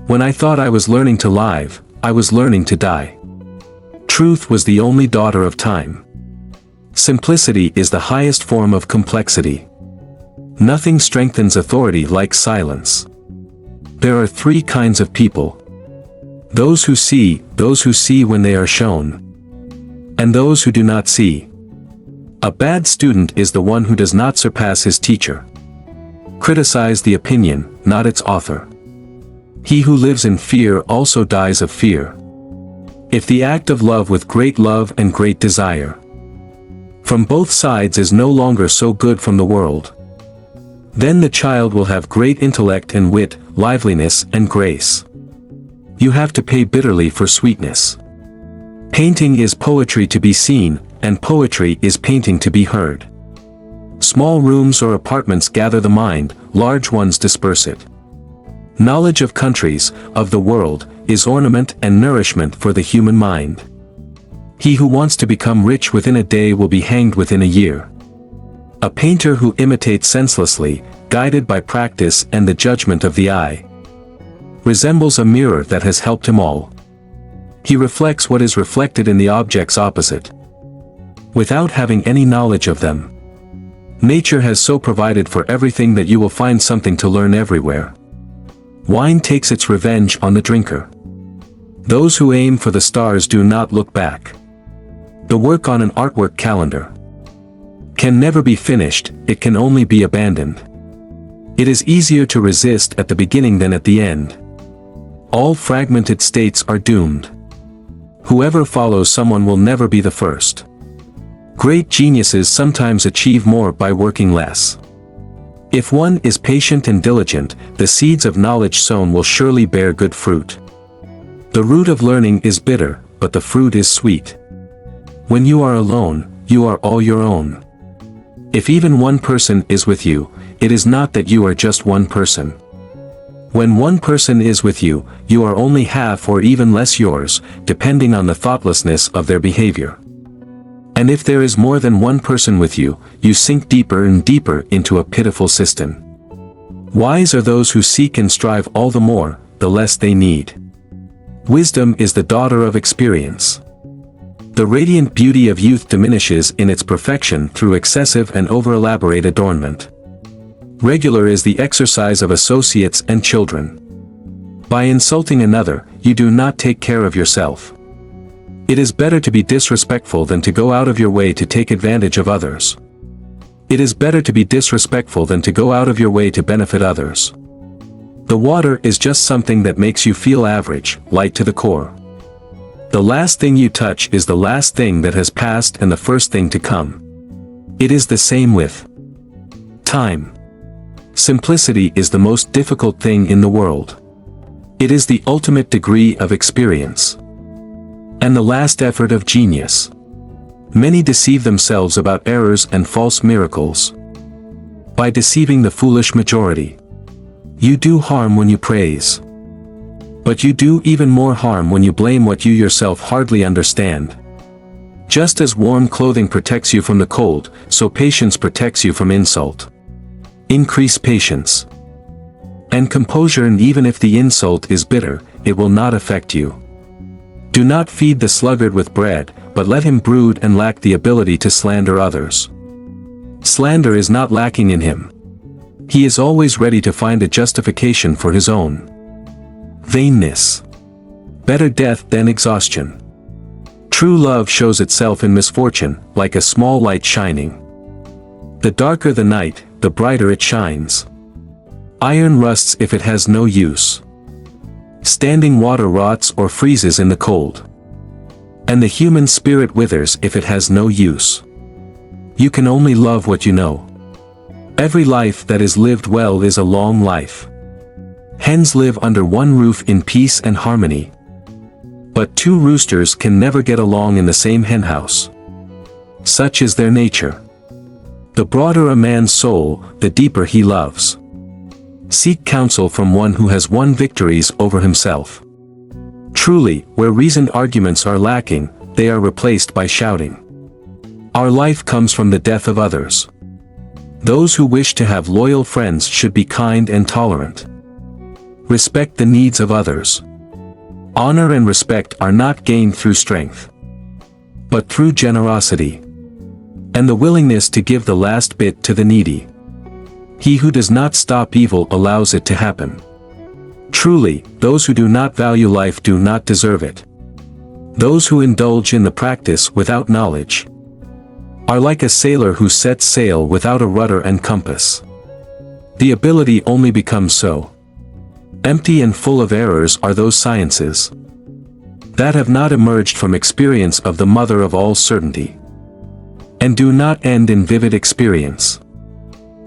When I thought I was learning to live, I was learning to die. Truth was the only daughter of time. Simplicity is the highest form of complexity. Nothing strengthens authority like silence. There are three kinds of people. Those who see when they are shown. And those who do not see. A bad student is the one who does not surpass his teacher. Criticize the opinion, not its author. He who lives in fear also dies of fear. If the act of love with great love and great desire from both sides is no longer so good from the world, then the child will have great intellect and wit, liveliness and grace. You have to pay bitterly for sweetness. Painting is poetry to be seen, and poetry is painting to be heard. Small rooms or apartments gather the mind, large ones disperse it. Knowledge of countries, of the world, is ornament and nourishment for the human mind. He who wants to become rich within a day will be hanged within a year. A painter who imitates senselessly, guided by practice and the judgment of the eye, resembles a mirror that has helped him all. He reflects what is reflected in the objects opposite, without having any knowledge of them. Nature has so provided for everything that you will find something to learn everywhere. Wine takes its revenge on the drinker. Those who aim for the stars do not look back. The work on an artwork calendar can never be finished, it can only be abandoned. It is easier to resist at the beginning than at the end. All fragmented states are doomed. Whoever follows someone will never be the first. Great geniuses sometimes achieve more by working less. If one is patient and diligent, the seeds of knowledge sown will surely bear good fruit. The root of learning is bitter, but the fruit is sweet. When you are alone, you are all your own. If even one person is with you, it is not that you are just one person. When one person is with you, you are only half or even less yours, depending on the thoughtlessness of their behavior. And if there is more than one person with you, you sink deeper and deeper into a pitiful cistern. Wise are those who seek and strive all the more, the less they need. Wisdom is the daughter of experience. The radiant beauty of youth diminishes in its perfection through excessive and over-elaborate adornment. Regular is the exercise of associates and children. By insulting another, you do not take care of yourself. It is better to be disrespectful than to go out of your way to take advantage of others. It is better to be disrespectful than to go out of your way to benefit others. The water is just something that makes you feel average, light to the core. The last thing you touch is the last thing that has passed and the first thing to come. It is the same with time. Simplicity is the most difficult thing in the world. It is the ultimate degree of experience, and the last effort of genius. Many deceive themselves about errors and false miracles by deceiving the foolish majority. You do harm when you praise, but you do even more harm when you blame what you yourself hardly understand. Just as warm clothing protects you from the cold, so patience protects you from insult. Increase patience and composure, and even if the insult is bitter, it will not affect you. Do not feed the sluggard with bread, but let him brood and lack the ability to slander others. Slander is not lacking in him. He is always ready to find a justification for his own vainness. Better death than exhaustion. True love shows itself in misfortune, like a small light shining. The darker the night, the brighter it shines. Iron rusts if it has no use. Standing water rots or freezes in the cold. And the human spirit withers if it has no use. You can only love what you know. Every life that is lived well is a long life. Hens live under one roof in peace and harmony. But two roosters can never get along in the same henhouse. Such is their nature. The broader a man's soul, the deeper he loves. Seek counsel from one who has won victories over himself. Truly, where reasoned arguments are lacking, they are replaced by shouting. Our life comes from the death of others. Those who wish to have loyal friends should be kind and tolerant. Respect the needs of others. Honor and respect are not gained through strength, but through generosity, and the willingness to give the last bit to the needy. He who does not stop evil allows it to happen. Truly, those who do not value life do not deserve it. Those who indulge in the practice without knowledge are like a sailor who sets sail without a rudder and compass. The ability only becomes so empty and full of errors are those sciences that have not emerged from experience of the mother of all certainty, and do not end in vivid experience.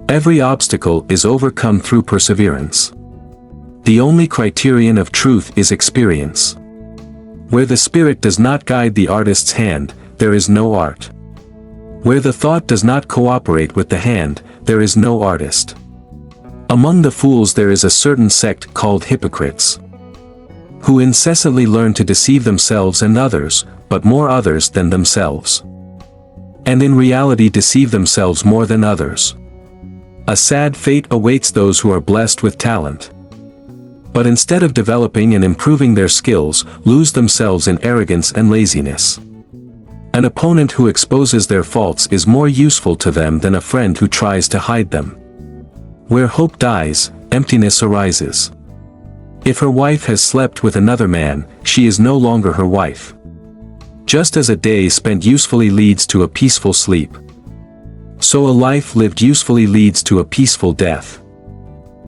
Every obstacle is overcome through perseverance. The only criterion of truth is experience. Where the spirit does not guide the artist's hand, there is no art. Where the thought does not cooperate with the hand, there is no artist. Among the fools there is a certain sect called hypocrites, who incessantly learn to deceive themselves and others, but more others than themselves, and in reality deceive themselves more than others. A sad fate awaits those who are blessed with talent, but instead of developing and improving their skills, lose themselves in arrogance and laziness. An opponent who exposes their faults is more useful to them than a friend who tries to hide them. Where hope dies, emptiness arises. If her wife has slept with another man, she is no longer her wife. Just as a day spent usefully leads to a peaceful sleep, so a life lived usefully leads to a peaceful death.